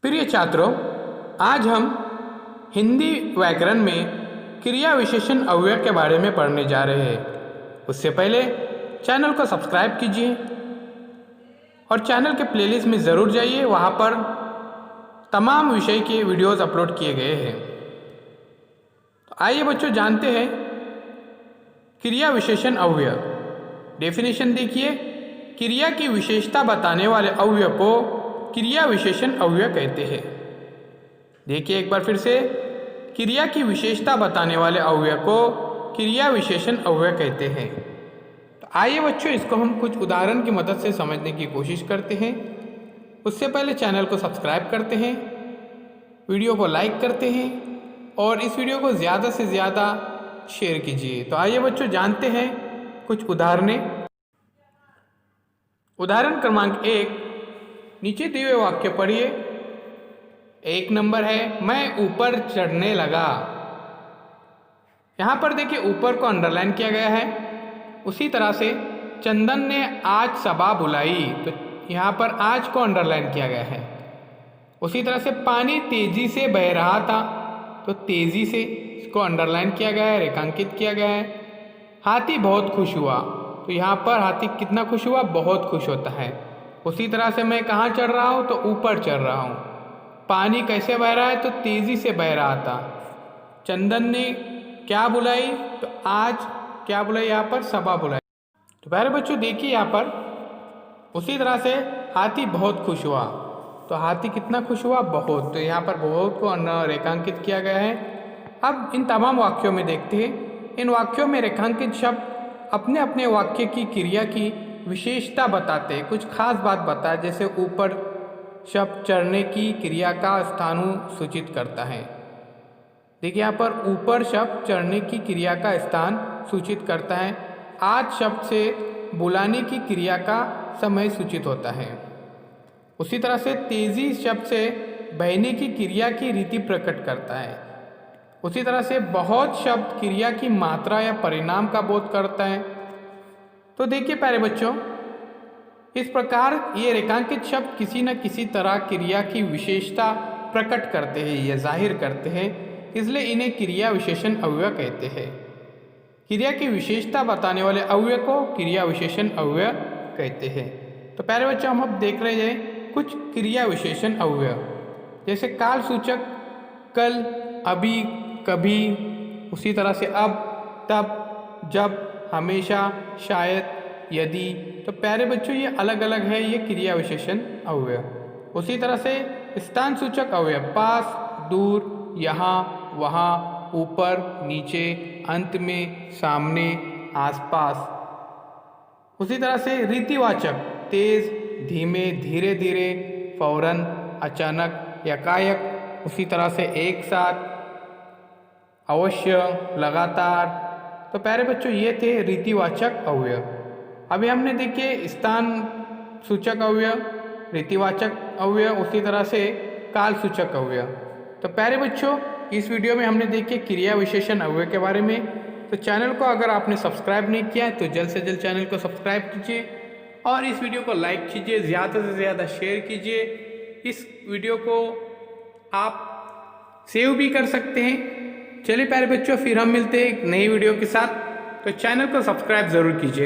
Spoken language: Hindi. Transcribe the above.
प्रिय छात्रों, आज हम हिंदी व्याकरण में क्रिया विशेषण अव्यय के बारे में पढ़ने जा रहे हैं। उससे पहले चैनल को सब्सक्राइब कीजिए और चैनल के प्लेलिस्ट में ज़रूर जाइए, वहाँ पर तमाम विषय के वीडियोस अपलोड किए गए हैं। तो आइए बच्चों जानते हैं क्रिया विशेषण अव्यय। डेफिनेशन देखिए, क्रिया की विशेषता बताने वाले अव्यय को क्रिया विशेषण अव्यय कहते हैं। देखिए एक बार फिर से, क्रिया की विशेषता बताने वाले अव्यय को क्रिया विशेषण अव्यय कहते हैं। तो आइए बच्चों इसको हम कुछ उदाहरण की मदद से समझने की कोशिश करते हैं। उससे पहले चैनल को सब्सक्राइब करते हैं, वीडियो को लाइक करते हैं और इस वीडियो को ज़्यादा से ज़्यादा शेयर कीजिए। तो आइए बच्चों जानते हैं कुछ उदाहरणें। उदाहरण क्रमांक 1, नीचे दिए हुए वाक्य पढ़िए। 1 नंबर है, मैं ऊपर चढ़ने लगा। यहाँ पर देखिए ऊपर को अंडरलाइन किया गया है। उसी तरह से चंदन ने आज सभा बुलाई, तो यहाँ पर आज को अंडरलाइन किया गया है। उसी तरह से पानी तेजी से बह रहा था, तो तेजी से इसको अंडरलाइन किया गया है, रेखांकित किया गया है। हाथी बहुत खुश हुआ, तो यहाँ पर हाथी कितना खुश हुआ? बहुत खुश होता है। उसी तरह से मैं कहाँ चढ़ रहा हूँ? तो ऊपर चढ़ रहा हूँ। पानी कैसे बह रहा है? तो तेजी से बह रहा था। चंदन ने क्या बुलाई? तो आज क्या बुलाई? यहाँ पर सभा बुलाई। तो प्यारे बच्चों देखिए यहाँ पर उसी तरह से हाथी बहुत खुश हुआ, तो हाथी कितना खुश हुआ? बहुत। तो यहाँ पर बहुत को रेखांकित किया गया है। अब इन तमाम वाक्यों में देखते हैं, इन वाक्यों में रेखांकित शब्द अपने अपने वाक्य की क्रिया की विशेषता बताते हैं, कुछ खास बात बताए। जैसे ऊपर शब्द चढ़ने की क्रिया का स्थान सूचित करता है। देखिए यहाँ पर ऊपर शब्द चढ़ने की क्रिया का स्थान सूचित करता है। आज शब्द से बुलाने की क्रिया का समय सूचित होता है। उसी तरह से तेजी शब्द से बहने की क्रिया की रीति प्रकट करता है। उसी तरह से बहुत शब्द क्रिया की मात्रा या परिणाम का बोध करता है। तो देखिए प्यारे बच्चों, इस प्रकार ये रेखांकित शब्द किसी न किसी तरह क्रिया की विशेषता प्रकट करते हैं या जाहिर करते हैं, इसलिए इन्हें क्रिया विशेषण अव्यय कहते हैं। क्रिया की विशेषता बताने वाले अव्यय को क्रिया विशेषण अव्यय कहते हैं। तो प्यारे बच्चों, हम अब देख रहे हैं कुछ क्रिया विशेषण अव्यय, जैसे काल सूचक कल, अभी, कभी, उसी तरह से अब, तब, जब, हमेशा, शायद, यदि। तो प्यारे बच्चों ये अलग अलग है, ये क्रिया विशेषण अव्यय। उसी तरह से स्थान सूचक अव्यय पास, दूर, यहाँ, वहाँ, ऊपर, नीचे, अंत में, सामने, आसपास। उसी तरह से रीतिवाचक तेज, धीमे, धीरे धीरे, फौरन, अचानक, यकायक। उसी तरह से एक साथ, अवश्य, लगातार। तो प्यारे बच्चों ये थे रीतिवाचक अव्यय। अभी हमने देखिए स्थान सूचक अव्यय, रीतिवाचक अव्यय, उसी तरह से काल सूचक अव्यय। तो प्यारे बच्चों इस वीडियो में हमने देखिए क्रिया विशेषण अव्यय के बारे में। तो चैनल को अगर आपने सब्सक्राइब नहीं किया है तो जल्द से जल्द चैनल को सब्सक्राइब कीजिए और इस वीडियो को लाइक कीजिए, ज़्यादा से ज़्यादा शेयर कीजिए। इस वीडियो को आप सेव भी कर सकते हैं। चलिए प्यारे बच्चों, फिर हम मिलते हैं एक नई वीडियो के साथ। तो चैनल को सब्सक्राइब ज़रूर कीजिए।